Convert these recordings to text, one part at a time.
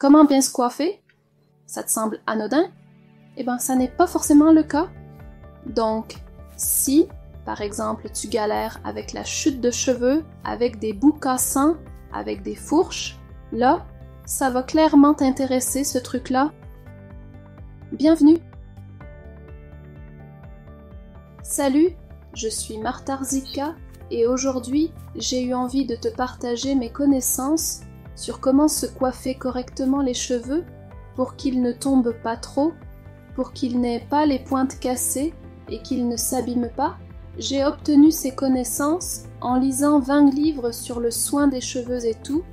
Comment bien se coiffer? Ça te semble anodin? Eh bien, ça n'est pas forcément le cas. Donc, si, par exemple, tu galères avec la chute de cheveux, avec des bouts cassants, avec des fourches, là, ça va clairement t'intéresser, ce truc-là. Bienvenue! Salut, je suis Marta Rzicka et aujourd'hui, j'ai eu envie de te partager mes connaissances sur comment se coiffer correctement les cheveux pour qu'ils ne tombent pas trop, pour qu'ils n'aient pas les pointes cassées et qu'ils ne s'abîment pas. J'ai obtenu ces connaissances en lisant 20 livres sur le soin des cheveux et tout,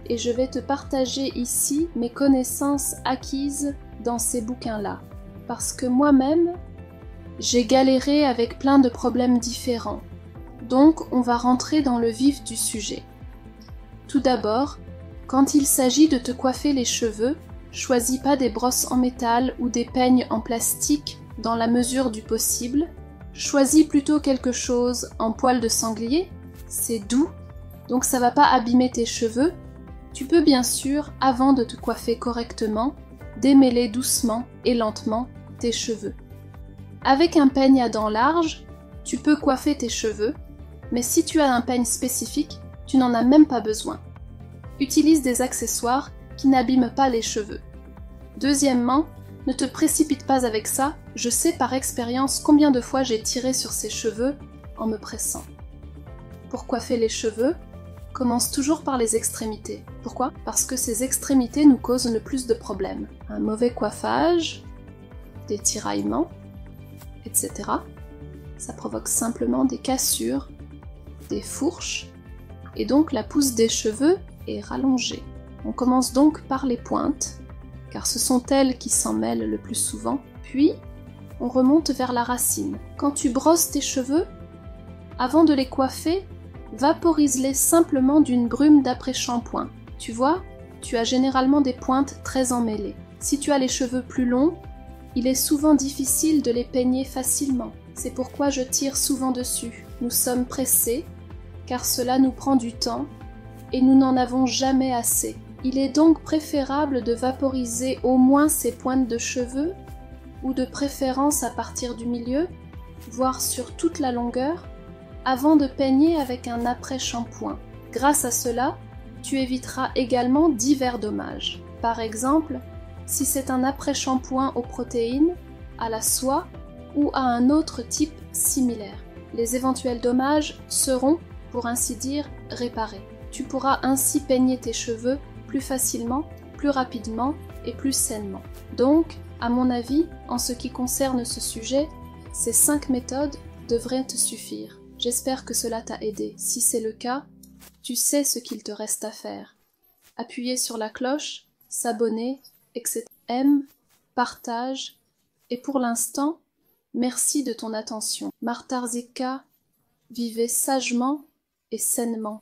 et je vais te partager ici mes connaissances acquises dans ces bouquins-là. Parce que moi-même, j'ai galéré avec plein de problèmes différents. Donc, on va rentrer dans le vif du sujet. Tout d'abord, quand il s'agit de te coiffer les cheveux, choisis pas des brosses en métal ou des peignes en plastique dans la mesure du possible. Choisis plutôt quelque chose en poil de sanglier, c'est doux, donc ça va pas abîmer tes cheveux. Tu peux bien sûr, avant de te coiffer correctement, démêler doucement et lentement tes cheveux. Avec un peigne à dents larges, tu peux coiffer tes cheveux, mais si tu as un peigne spécifique, tu n'en as même pas besoin. Utilise des accessoires qui n'abîment pas les cheveux. Deuxièmement, ne te précipite pas avec ça, je sais par expérience combien de fois j'ai tiré sur ces cheveux en me pressant. Pour coiffer les cheveux, commence toujours par les extrémités. Pourquoi? Parce que ces extrémités nous causent le plus de problèmes. Un mauvais coiffage, des tiraillements, etc. Ça provoque simplement des cassures, des fourches, et donc la pousse des cheveux est rallongée. On commence donc par les pointes, car ce sont elles qui s'en mêlent le plus souvent, puis on remonte vers la racine. Quand tu brosses tes cheveux, avant de les coiffer, vaporise-les simplement d'une brume d'après-shampoing. Tu vois, tu as généralement des pointes très emmêlées. Si tu as les cheveux plus longs, il est souvent difficile de les peigner facilement. C'est pourquoi je tire souvent dessus. Nous sommes pressés, car cela nous prend du temps, et nous n'en avons jamais assez. Il est donc préférable de vaporiser au moins ces pointes de cheveux, ou de préférence à partir du milieu, voire sur toute la longueur, avant de peigner avec un après-shampoing. Grâce à cela, tu éviteras également divers dommages. Par exemple, si c'est un après-shampoing aux protéines, à la soie ou à un autre type similaire. Les éventuels dommages seront, pour ainsi dire, réparés. Tu pourras ainsi peigner tes cheveux plus facilement, plus rapidement et plus sainement. Donc, à mon avis, en ce qui concerne ce sujet, ces 5 méthodes devraient te suffire. J'espère que cela t'a aidé. Si c'est le cas, tu sais ce qu'il te reste à faire. Appuyer sur la cloche, s'abonner, etc. Aime, partage, et pour l'instant, merci de ton attention. Marta Rzicka, vivez sagement et sainement.